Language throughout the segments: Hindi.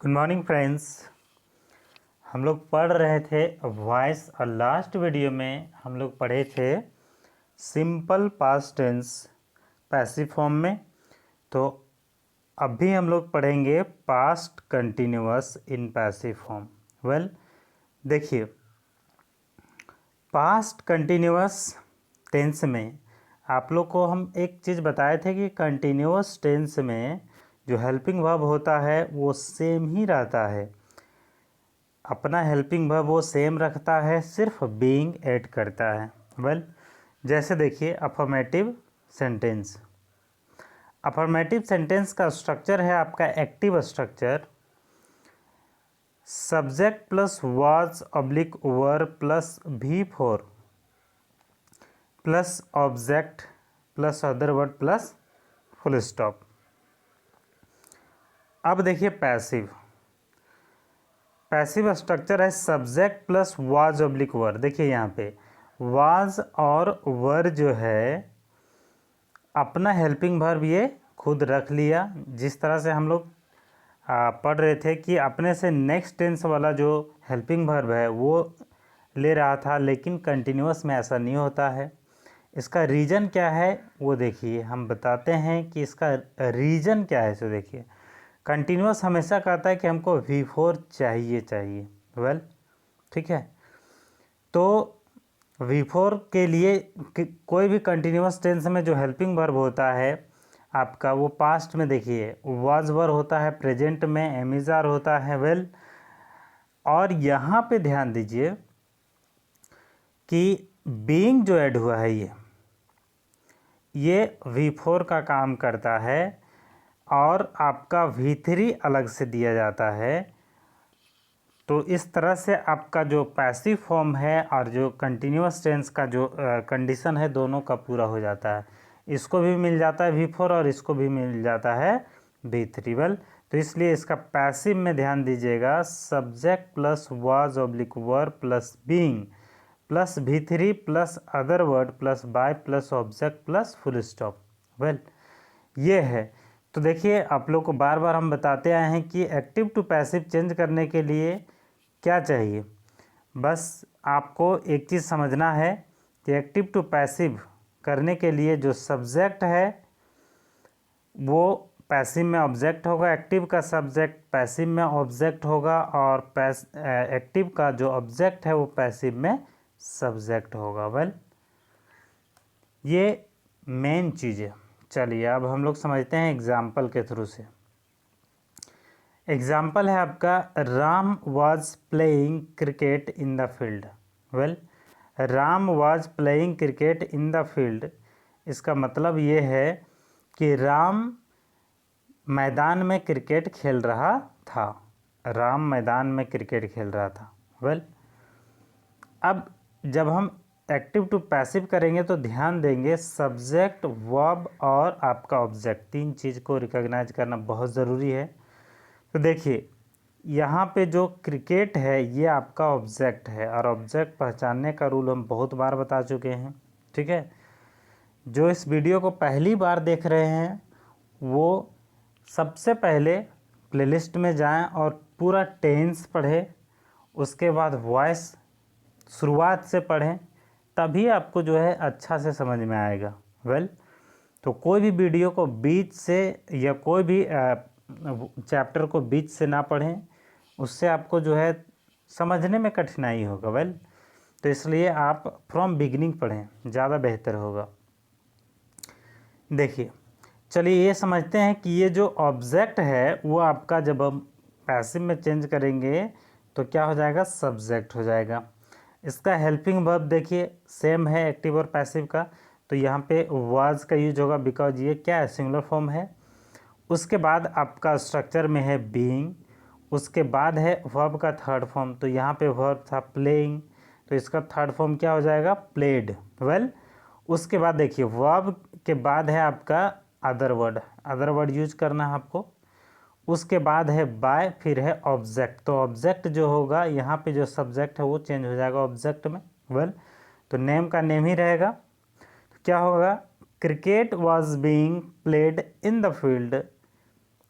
Good morning friends. हम लोग पढ़ रहे थे वॉइस और लास्ट वीडियो में हम लोग पढ़े थे simple past tense passive form में। तो अभी हम लोग पढ़ेंगे past continuous in passive form. Well देखिए, पास्ट कंटिन्यूअस टेंस में आप लोग को हम एक चीज़ बताए थे कि कंटिन्यूअस टेंस में जो हेल्पिंग वर्ब होता है वो सेम ही रहता है। अपना हेल्पिंग वर्ब वो सेम रखता है, सिर्फ बीइंग ऐड करता है। वेल जैसे देखिए अफर्मेटिव सेंटेंस। अफर्मेटिव सेंटेंस का स्ट्रक्चर है आपका active structure, subject plus was oblique verb plus V4 plus object plus other word plus full stop. अब देखिए पैसिव। पैसिव स्ट्रक्चर है सब्जेक्ट प्लस वाज ऑब्लिक वर। देखिए यहाँ पे वाज और वर जो है अपना हेल्पिंग वर्ब ये खुद रख लिया। जिस तरह से हम लोग पढ़ रहे थे कि अपने से नेक्स्ट टेंस वाला जो हेल्पिंग वर्ब है वो ले रहा था, लेकिन कंटिन्यूअस में ऐसा नहीं होता है। इसका रीज़न क्या है वो देखिए, हम बताते हैं कि इसका रीज़न क्या है। सो देखिए, कंटिन्यूअस हमेशा कहता है कि हमको V4 चाहिए। वेल ठीक है, तो V4 के लिए कोई भी कंटिन्यूअस टेंस में जो हेल्पिंग वर्ब होता है आपका वो पास्ट में देखिए वाज वर होता है, प्रेजेंट में एमिजार होता है। वेल और यहाँ पे ध्यान दीजिए कि बीइंग जो ऐड हुआ है ये V4 का काम करता है और आपका V3 अलग से दिया जाता है। तो इस तरह से आपका जो पैसिव फॉर्म है और जो कंटिन्यूअस टेंस का जो कंडीशन है दोनों का पूरा हो जाता है। इसको भी मिल जाता है V4 और इसको भी मिल जाता है V3। वेल तो इसलिए इसका पैसिव में ध्यान दीजिएगा, subject plus was oblique verb plus being plus V3 plus other word plus by plus object plus full stop. Well ये है। तो देखिए आप लोग को बार बार हम बताते आए हैं कि एक्टिव टू पैसिव चेंज करने के लिए क्या चाहिए। बस आपको एक चीज़ समझना है कि एक्टिव टू पैसिव करने के लिए जो सब्जेक्ट है वो पैसिव में ऑब्जेक्ट होगा, एक्टिव का सब्जेक्ट पैसिव में ऑब्जेक्ट होगा और एक्टिव का जो ऑब्जेक्ट है वो पैसिव में सब्जेक्ट होगा। वेल ये मेन चीज़ है। चलिए अब हम लोग समझते हैं एग्जाम्पल के थ्रू से। एग्जाम्पल है आपका Ram was playing cricket in the field. Well Ram was playing cricket in the field, इसका मतलब ये है कि राम मैदान में क्रिकेट खेल रहा था। राम मैदान में क्रिकेट खेल रहा था। वेल अब जब हम एक्टिव टू पैसिव करेंगे तो ध्यान देंगे सब्जेक्ट वर्ब और आपका ऑब्जेक्ट, तीन चीज़ को रिकॉग्नाइज करना बहुत ज़रूरी है। तो देखिए यहाँ पे जो क्रिकेट है ये आपका ऑब्जेक्ट है और ऑब्जेक्ट पहचानने का रूल हम बहुत बार बता चुके हैं। ठीक है, जो इस वीडियो को पहली बार देख रहे हैं वो सबसे पहले प्लेलिस्ट में जाएं और पूरा टेंस पढ़ें, उसके बाद वॉइस शुरुआत से पढ़ें, तभी आपको जो है अच्छा से समझ में आएगा। वेल तो कोई भी वीडियो को बीच से या कोई भी चैप्टर को बीच से ना पढ़ें, उससे आपको जो है समझने में कठिनाई होगा। वेल तो इसलिए आप फ्रॉम बिगिनिंग पढ़ें, ज़्यादा बेहतर होगा। देखिए चलिए ये समझते हैं कि ये जो ऑब्जेक्ट है वो आपका जब हम पैसिव में चेंज करेंगे तो क्या हो जाएगा, सब्जेक्ट हो जाएगा। इसका हेल्पिंग वर्ब देखिए सेम है एक्टिव और पैसिव का, तो यहाँ पे वाज का यूज होगा बिकॉज ये क्या है, सिंगुलर फॉर्म है। उसके बाद आपका स्ट्रक्चर में है बीइंग, उसके बाद है वर्ब का थर्ड फॉर्म, तो यहाँ पे वर्ब था प्लेइंग, तो इसका थर्ड फॉर्म क्या हो जाएगा, प्लेड। वेल उसके बाद देखिए वर्ब के बाद है आपका अदर वर्ड यूज करना है आपको। उसके बाद है बाय, फिर है ऑब्जेक्ट, तो ऑब्जेक्ट जो होगा यहाँ पे जो सब्जेक्ट है वो चेंज हो जाएगा ऑब्जेक्ट में। वेल तो नेम का नेम ही रहेगा। तो क्या होगा, cricket was being played in the field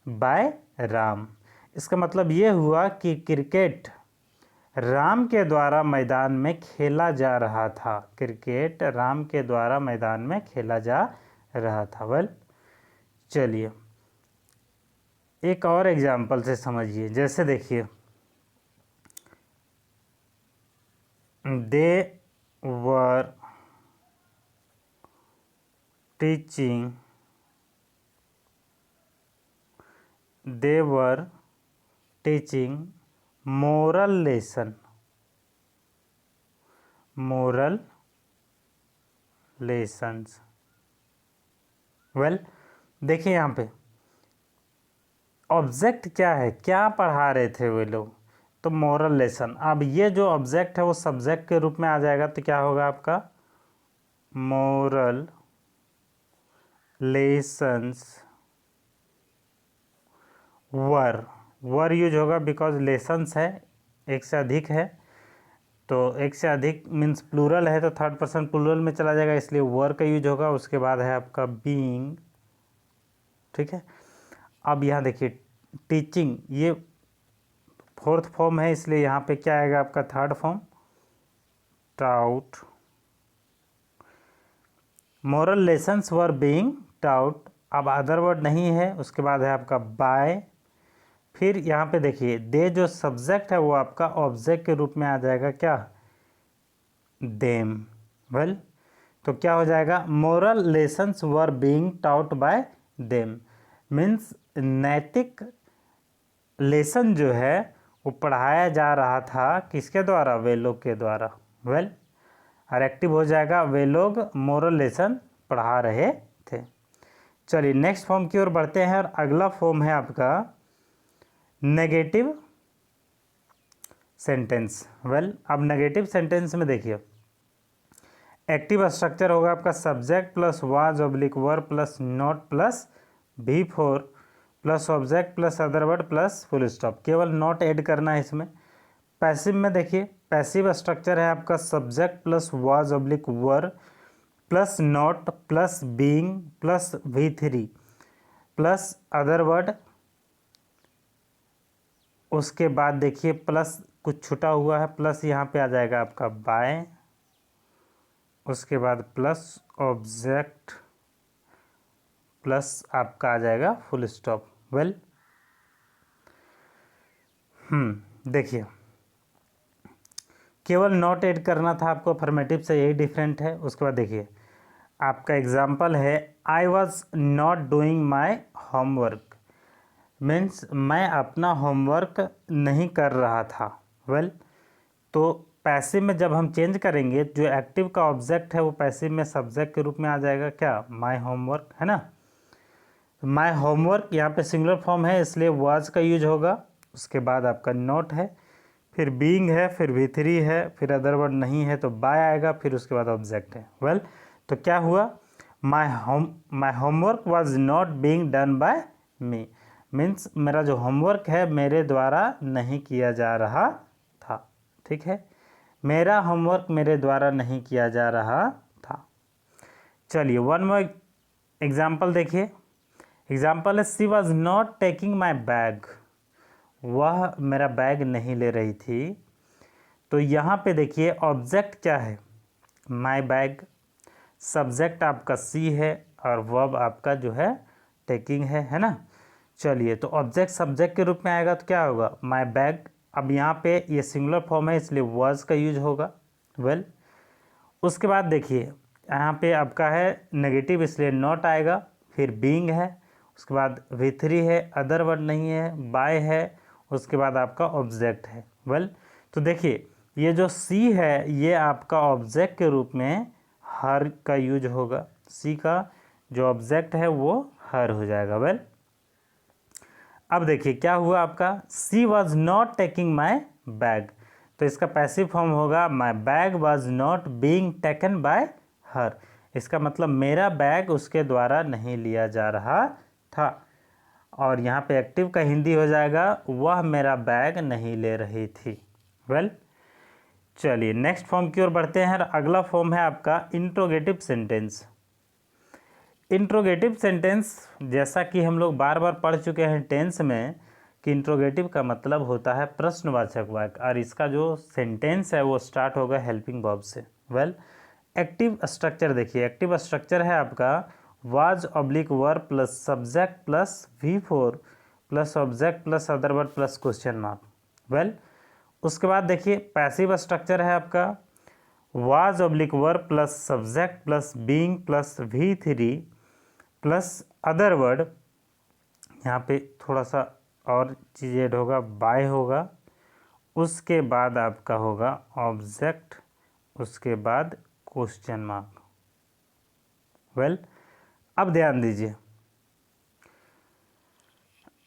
by Ram. इसका मतलब ये हुआ कि क्रिकेट राम के द्वारा मैदान में खेला जा रहा था। क्रिकेट राम के द्वारा मैदान में खेला जा रहा था। वेल, चलिए एक और एग्जाम्पल से समझिए। जैसे देखिए, they were teaching moral lessons. Well, देखिए यहाँ पे ऑब्जेक्ट क्या है, क्या पढ़ा रहे थे वे लोग, तो मोरल लेसन। अब ये जो ऑब्जेक्ट है वो सब्जेक्ट के रूप में आ जाएगा, तो क्या होगा आपका मोरल लेसन्स वर यूज होगा बिकॉज लेसन्स है, एक से अधिक है, तो एक से अधिक मीन्स प्लूरल है तो थर्ड पर्सन प्लूरल में चला जाएगा, इसलिए वर का यूज होगा। उसके बाद है आपका बीइंग। ठीक है, अब यहाँ देखिए टीचिंग, ये फोर्थ फॉर्म है, इसलिए यहाँ पे क्या आएगा आपका third form taut. Moral lessons were being taut. अब अदर वर्ड नहीं है, उसके बाद है आपका बाय। फिर यहाँ पे देखिए दे जो सब्जेक्ट है वो आपका ऑब्जेक्ट के रूप में आ जाएगा, क्या देम। वेल, तो क्या हो जाएगा moral lessons were being taut bye them, means नैतिक लेसन जो है वो पढ़ाया जा रहा था किसके द्वारा, वे लोग के द्वारा। वेल, और एक्टिव हो जाएगा वे लोग मोरल लेसन पढ़ा रहे थे। चलिए नेक्स्ट फॉर्म की ओर बढ़ते हैं, और अगला फॉर्म है आपका नेगेटिव सेंटेंस। वेल, अब नेगेटिव सेंटेंस में देखिए एक्टिव स्ट्रक्चर होगा आपका subject plus was oblique were plus not plus V4 plus object plus other word plus full stop. केवल नॉट ऐड करना है इसमें। पैसिव में देखिए पैसिव स्ट्रक्चर है आपका subject plus was oblique were plus not plus being plus V3 plus other word, उसके बाद देखिए प्लस कुछ छुटा हुआ है, प्लस यहाँ पे आ जाएगा आपका बाय, उसके बाद प्लस ऑब्जेक्ट प्लस आपका आ जाएगा फुल स्टॉप। वेल, देखिए केवल नॉट ऐड करना था आपको अफर्मेटिव से, यही डिफरेंट है। उसके बाद देखिए आपका एग्जाम्पल है I was not doing my homework, means मैं अपना होमवर्क नहीं कर रहा था। वेल, तो पैसिव में जब हम चेंज करेंगे जो एक्टिव का ऑब्जेक्ट है वो पैसिव में सब्जेक्ट के रूप में आ जाएगा, क्या माई होमवर्क, है ना। माई होमवर्क यहाँ पे सिंगुलर फॉर्म है इसलिए वाज का यूज होगा। उसके बाद आपका नॉट है, फिर बीइंग है, फिर V3 है, फिर अदर वर्ड नहीं है तो बाय आएगा, फिर उसके बाद ऑब्जेक्ट है। वेल, तो क्या हुआ my homework was not being done by me, means मेरा जो होमवर्क है मेरे द्वारा नहीं किया जा रहा था। ठीक है, मेरा होमवर्क मेरे द्वारा नहीं किया जा रहा था। चलिए वन मोर एग्जाम्पल देखिए। एग्जाम्पल है she was not taking my bag, वह मेरा बैग नहीं ले रही थी। तो यहाँ पे देखिए ऑब्जेक्ट क्या है, माई बैग, सब्जेक्ट आपका सी है और वर्ब आपका जो है टेकिंग है ना। चलिए तो ऑब्जेक्ट सब्जेक्ट के रूप में आएगा तो क्या होगा माई बैग। अब यहाँ पे ये सिंगुलर फॉर्म है इसलिए वाज का यूज होगा। वेल, उसके बाद देखिए यहाँ पे आपका है नेगेटिव इसलिए नॉट आएगा, फिर बीइंग है, उसके बाद V3 है, अदर वर्ड नहीं है, बाय है, उसके बाद आपका ऑब्जेक्ट है। वेल, तो देखिए ये जो सी है ये आपका ऑब्जेक्ट के रूप में हर का यूज होगा, सी का जो ऑब्जेक्ट है वो हर हो जाएगा। वेल, अब देखिए क्या हुआ आपका she was not taking my bag, तो इसका पैसिव फॉर्म होगा my bag was not being taken by her. इसका मतलब मेरा बैग उसके द्वारा नहीं लिया जा रहा था। और यहाँ पे एक्टिव का हिंदी हो जाएगा वह मेरा बैग नहीं ले रही थी। वेल, चलिए नेक्स्ट फॉर्म की ओर बढ़ते हैं। अगला फॉर्म है आपका इंट्रोगेटिव सेंटेंस। इंट्रोगेटिव सेंटेंस जैसा कि हम लोग बार बार पढ़ चुके हैं टेंस में कि इंट्रोगेटिव का मतलब होता है प्रश्नवाचक वाक्य, और इसका जो सेंटेंस है वो स्टार्ट होगा हेल्पिंग वर्ब से। वेल, एक्टिव स्ट्रक्चर देखिए, एक्टिव स्ट्रक्चर है आपका was oblique verb plus subject plus V4 plus object plus other word plus question mark. Well, उसके बाद देखिए पैसिव स्ट्रक्चर है आपका was oblique verb plus subject plus being plus V3 plus other word, यहाँ पे थोड़ा सा और चीज़ ऐड होगा, बाय होगा, उसके बाद आपका होगा ऑब्जेक्ट, उसके बाद क्वेश्चन मार्क। वेल, अब ध्यान दीजिए,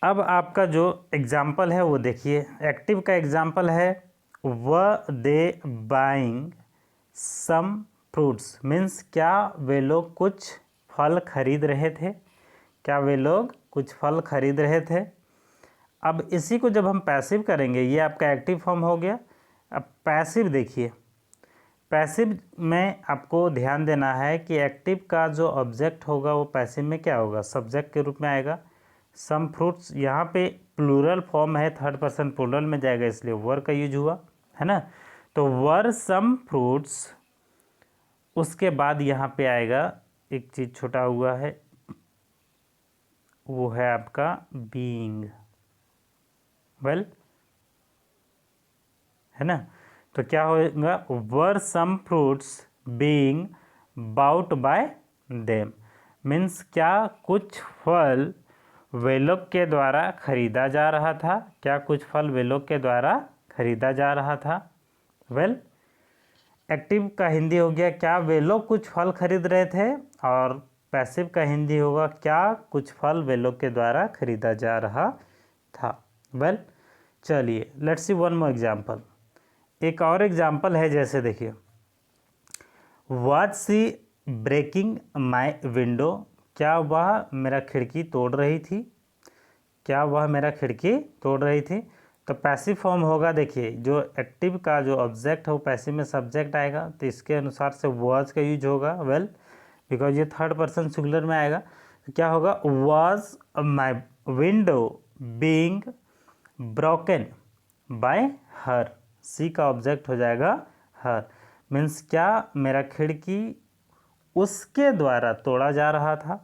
अब आपका जो एग्जाम्पल है वो देखिए। एक्टिव का एग्जाम्पल है व दे बाइंग सम फ्रूट्स, मीन्स क्या वे लोग कुछ फल खरीद रहे थे, क्या वे लोग कुछ फल खरीद रहे थे। अब इसी को जब हम पैसिव करेंगे, ये आपका एक्टिव फॉर्म हो गया। अब पैसिव देखिए, पैसिव में आपको ध्यान देना है कि एक्टिव का जो ऑब्जेक्ट होगा वो पैसिव में क्या होगा, सब्जेक्ट के रूप में आएगा। सम फ्रूट्स, यहाँ पे प्लूरल फॉर्म है, थर्ड पर्सन प्लूरल में जाएगा, इसलिए वर का यूज हुआ है ना। तो वर सम फ्रूट्स, उसके बाद यहाँ पे आएगा एक चीज़ छोटा हुआ है, वो है आपका बीइंग। वेल, है ना, तो क्या होगा, were some fruits being bought by them, means क्या कुछ फल वे लोग के द्वारा खरीदा जा रहा था, क्या कुछ फल वे लोग के द्वारा खरीदा जा रहा था। वेल, एक्टिव का हिंदी हो गया क्या वे लोग कुछ फल खरीद रहे थे, और पैसिव का हिंदी होगा क्या कुछ फल वे लोग के द्वारा खरीदा जा रहा था। वेल, चलिए let's see one more example. एक और एग्जाम्पल है, जैसे देखिए was she breaking my window, क्या वह मेरा खिड़की तोड़ रही थी, क्या वह मेरा खिड़की तोड़ रही थी। तो पैसिव फॉर्म होगा, देखिए जो एक्टिव का जो ऑब्जेक्ट है वो पैसिव में सब्जेक्ट आएगा, तो इसके अनुसार से वाज का यूज होगा। वेल, बिकॉज ये थर्ड पर्सन सिंगुलर में आएगा, तो क्या होगा, was my window being broken by her, she का ऑब्जेक्ट हो जाएगा हर, मीन्स क्या मेरा खिड़की उसके द्वारा तोड़ा जा रहा था,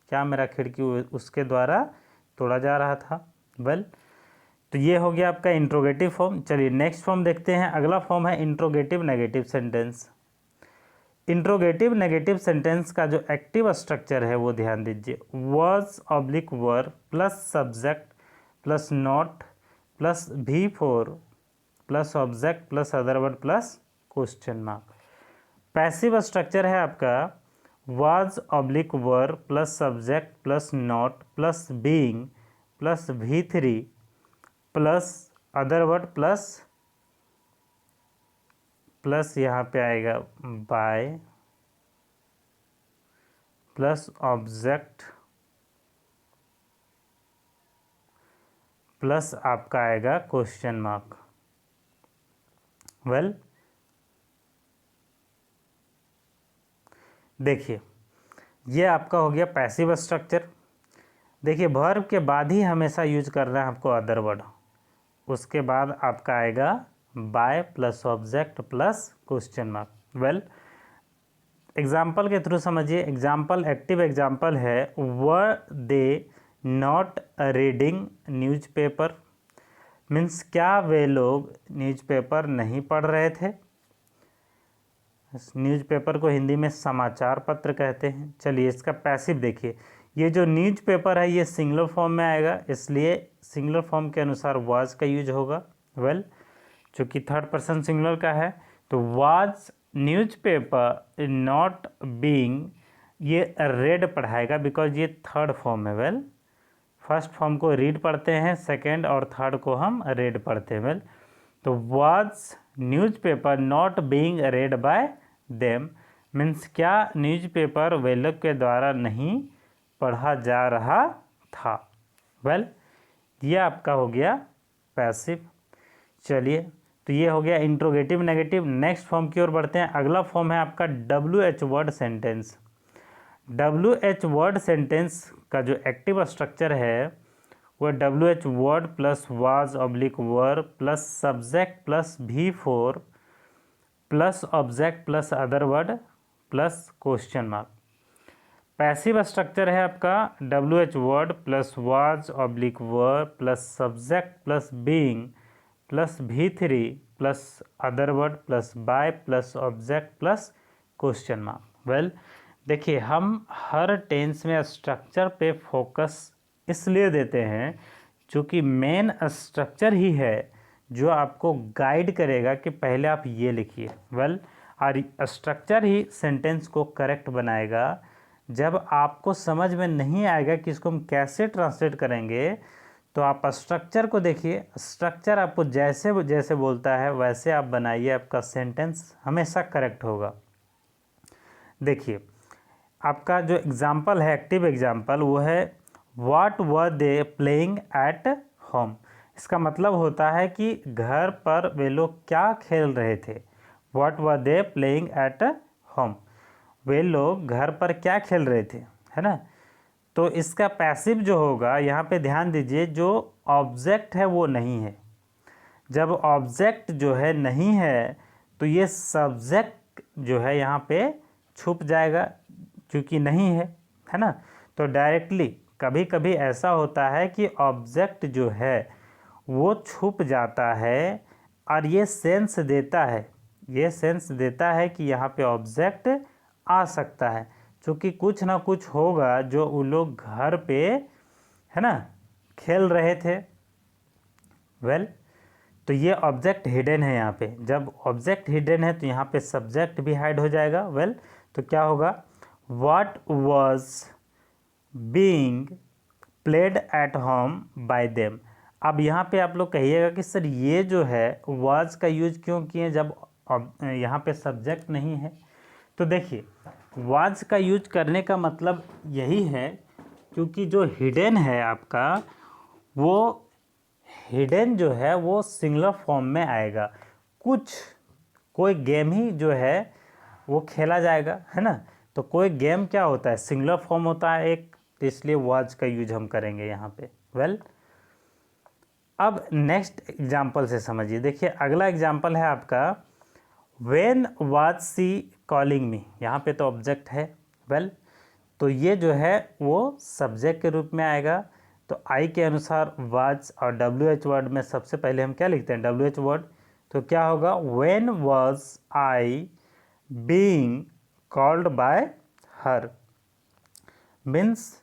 क्या मेरा खिड़की उसके द्वारा तोड़ा जा रहा था। वेल, तो ये हो गया आपका इंट्रोगेटिव फॉर्म। चलिए नेक्स्ट फॉर्म देखते हैं। अगला फॉर्म है interrogative negative sentence. Interrogative negative sentence का जो एक्टिव स्ट्रक्चर है वो ध्यान दीजिए, was oblique were plus subject plus not plus V4 plus object plus other word plus question mark. Passive structure है आपका was oblique were plus subject plus not plus being plus V3 plus other word plus यहाँ पे आएगा बाय प्लस ऑब्जेक्ट प्लस आपका आएगा क्वेश्चन मार्क। वेल, देखिए ये आपका हो गया पैसिव स्ट्रक्चर। देखिए वर्ब के बाद ही हमेशा यूज करना है आपको अदर वर्ड, उसके बाद आपका आएगा by plus object plus question mark. Well, example के थ्रू समझिए। एग्जाम्पल, एक्टिव एग्जाम्पल है were they not reading newspaper, means क्या वे लोग न्यूज़पेपर नहीं पढ़ रहे थे। न्यूज़पेपर को हिंदी में समाचार पत्र कहते हैं। चलिए इसका पैसिव देखिए, ये जो न्यूज़पेपर है ये सिंगुलर फॉर्म में आएगा, इसलिए सिंगुलर फॉर्म के अनुसार वाज का यूज होगा। वेल, चूँकि थर्ड पर्सन सिंगुलर का है तो वाज न्यूज़पेपर नॉट बीइंग, ये रेड पढ़ाएगा बिकॉज ये थर्ड फॉर्म है। वेल, फर्स्ट फॉर्म को रीड पढ़ते हैं, सेकेंड और थर्ड को हम रेड पढ़ते हैं। वेल, तो was newspaper not being read bye them, means क्या न्यूज़पेपर वे लोग के द्वारा नहीं पढ़ा जा रहा था। वेल, ये आपका हो गया पैसिव। चलिए, तो ये हो गया इंट्रोगेटिव नेगेटिव। नेक्स्ट फॉर्म की ओर बढ़ते हैं। अगला फॉर्म है आपका WH word sentence. WH word sentence का जो एक्टिव स्ट्रक्चर है वो WH word plus was oblique were plus subject plus V4 plus object plus other word plus question mark. Passive structure है आपका WH word plus was oblique were plus subject plus being plus V3 plus other word plus by plus object plus question mark. Well देखिए, हम हर टेंस में स्ट्रक्चर पे फोकस इसलिए देते हैं क्योंकि मेन स्ट्रक्चर ही है जो आपको गाइड करेगा कि पहले आप ये लिखिए। वेल और स्ट्रक्चर ही सेंटेंस को करेक्ट बनाएगा। जब आपको समझ में नहीं आएगा कि इसको हम कैसे ट्रांसलेट करेंगे, तो आप स्ट्रक्चर को देखिए। स्ट्रक्चर आपको जैसे जैसे बोलता है वैसे आप बनाइए, आपका सेंटेंस हमेशा करेक्ट होगा। देखिए, आपका जो एग्जाम्पल है, एक्टिव एग्जाम्पल, वो है what were they playing at home. इसका मतलब होता है कि घर पर वे लोग क्या खेल रहे थे। What were they playing at home, वे लोग घर पर क्या खेल रहे थे, है ना। तो इसका पैसिव जो होगा, यहाँ पे ध्यान दीजिए, जो ऑब्जेक्ट है वो नहीं है। जब ऑब्जेक्ट जो है नहीं है तो ये सब्जेक्ट जो है यहाँ पे छुप जाएगा क्योंकि नहीं है ना। तो डायरेक्टली कभी कभी ऐसा होता है कि ऑब्जेक्ट जो है वो छुप जाता है और ये सेंस देता है कि यहाँ पे ऑब्जेक्ट आ सकता है, क्योंकि कुछ ना कुछ होगा जो वो लोग घर पे, है ना, खेल रहे थे। वेल तो ये ऑब्जेक्ट हिडन है यहाँ पे। जब ऑब्जेक्ट हिडन है तो यहाँ पे सब्जेक्ट भी हाइड हो जाएगा। वेल तो क्या होगा, what was being played at home bye them. अब यहाँ पे आप लोग कहिएगा कि सर ये जो है वाज का यूज क्यों किए जब यहाँ पे सब्जेक्ट नहीं है। तो देखिए, वाज का यूज करने का मतलब यही है क्योंकि जो हिडन है आपका, वो हिडन जो है वो सिंगुलर फॉर्म में आएगा। कोई गेम ही जो है वो खेला जाएगा, है ना। तो कोई गेम क्या होता है, सिंगुलर फॉर्म होता है एक, तो इसलिए वाज का यूज हम करेंगे यहाँ पे। वेल अब नेक्स्ट एग्जाम्पल से समझिए। देखिए, अगला एग्जाम्पल है आपका when was she calling me. यहाँ पे तो ऑब्जेक्ट है। वेल तो ये जो है वो सब्जेक्ट के रूप में आएगा। तो आई के अनुसार वाज और WH वर्ड में सबसे पहले हम क्या लिखते हैं, WH वर्ड। तो क्या होगा, when was I being called by her, means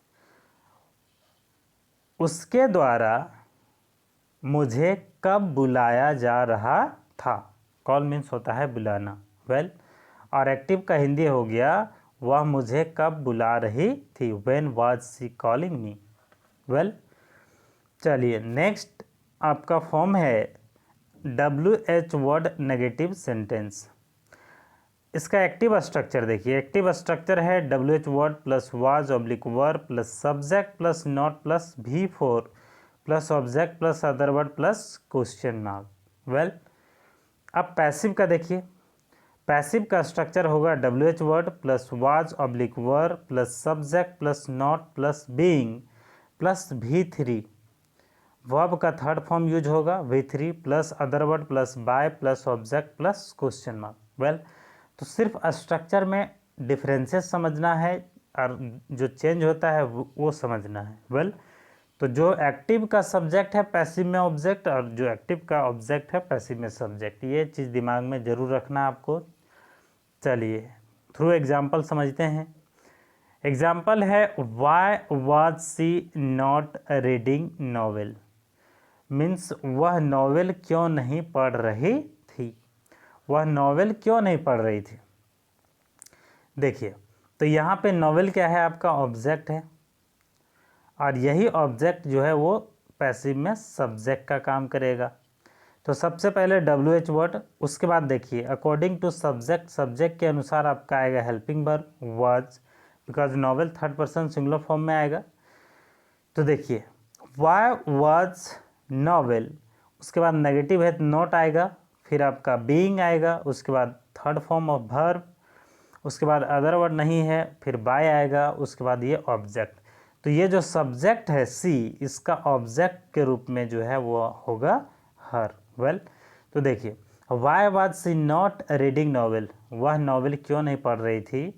उसके द्वारा मुझे कब बुलाया जा रहा था। कॉल मीन्स होता है बुलाना। वेल और एक्टिव का हिंदी हो गया वह मुझे कब बुला रही थी, when was she calling me. Well चलिए, नेक्स्ट आपका फॉर्म है WH वर्ड नेगेटिव सेंटेंस। इसका एक्टिव स्ट्रक्चर देखिए। एक्टिव स्ट्रक्चर है WH word plus was oblique were plus subject plus not plus V4 plus object plus other word plus question mark. Well अब पैसिव का देखिए। पैसिव का स्ट्रक्चर होगा WH word plus was oblique were plus subject plus not plus being plus V3, verb का थर्ड फॉर्म यूज होगा V3 plus other word plus by plus object plus question mark. Well तो सिर्फ स्ट्रक्चर में डिफरेंसेस समझना है और जो चेंज होता है वो समझना है। वेल तो जो एक्टिव का सब्जेक्ट है पैसिव में ऑब्जेक्ट, और जो एक्टिव का ऑब्जेक्ट है पैसिव में सब्जेक्ट, ये चीज़ दिमाग में ज़रूर रखना आपको। चलिए थ्रू एग्जाम्पल समझते हैं। एग्जाम्पल है why was she not reading novel, means वह नॉवेल क्यों नहीं पढ़ रही थी। वह नॉवेल क्यों नहीं पढ़ रही थी। देखिए, तो यहाँ पे नॉवेल क्या है, आपका ऑब्जेक्ट है, और यही ऑब्जेक्ट जो है वो पैसिव में सब्जेक्ट का काम करेगा। तो सबसे पहले WH वर्ड, उसके बाद देखिए अकॉर्डिंग टू सब्जेक्ट, सब्जेक्ट के अनुसार आपका आएगा helping verb was, because novel third person singular form में आएगा। तो देखिए वाई वाज नॉवेल, उसके बाद नेगेटिव है नॉट आएगा, फिर आपका बीइंग आएगा, उसके बाद थर्ड फॉर्म ऑफ वर्ब, उसके बाद अदर वर्ड नहीं है, फिर बाय आएगा, उसके बाद ये ऑब्जेक्ट। तो ये जो सब्जेक्ट है सी, इसका ऑब्जेक्ट के रूप में जो है वो होगा हर। वेल, तो देखिए why was she not reading novel, वह नॉवेल क्यों नहीं पढ़ रही थी,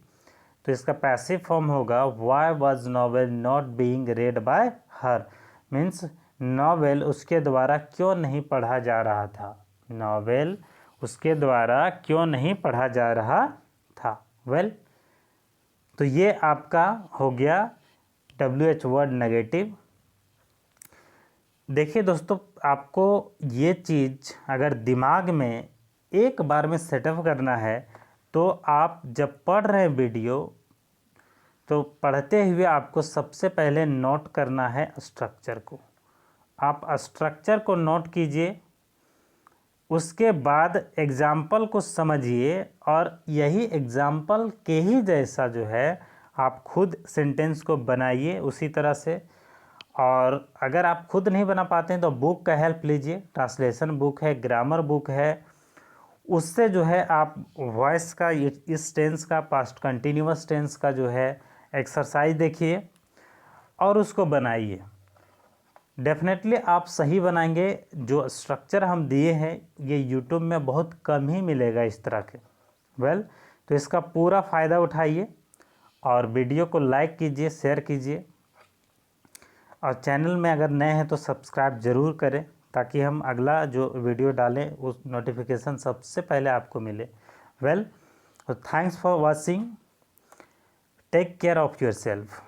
तो इसका पैसिव फॉर्म होगा why was novel not being read by her, means novel उसके द्वारा क्यों नहीं पढ़ा जा रहा था, नॉवेल उसके द्वारा क्यों नहीं पढ़ा जा रहा था। वेल, तो ये आपका हो गया WH वर्ड नेगेटिव। देखिए दोस्तों, आपको ये चीज़ अगर दिमाग में एक बार में सेटअप करना है तो आप जब पढ़ रहे हैं वीडियो, तो पढ़ते हुए आपको सबसे पहले नोट करना है स्ट्रक्चर को। आप स्ट्रक्चर को नोट कीजिए, उसके बाद एग्ज़ाम्पल को समझिए और यही एग्ज़ाम्पल के ही जैसा जो है आप खुद सेंटेंस को बनाइए उसी तरह से। और अगर आप खुद नहीं बना पाते हैं तो बुक का हेल्प लीजिए, ट्रांसलेशन बुक है, ग्रामर बुक है, उससे जो है आप वॉइस का, इस टेंस का, पास्ट कंटिन्यूअस टेंस का जो है एक्सरसाइज देखिए और उसको बनाइए। डेफिनेटली आप सही बनाएंगे। जो स्ट्रक्चर हम दिए हैं ये यूट्यूब में बहुत कम ही मिलेगा इस तरह के। वेल, तो इसका पूरा फ़ायदा उठाइए और वीडियो को लाइक कीजिए, शेयर कीजिए और चैनल में अगर नए हैं तो सब्सक्राइब ज़रूर करें ताकि हम अगला जो वीडियो डालें उस नोटिफिकेशन सबसे पहले आपको मिले। Well, thanks for watching, take care of yourself.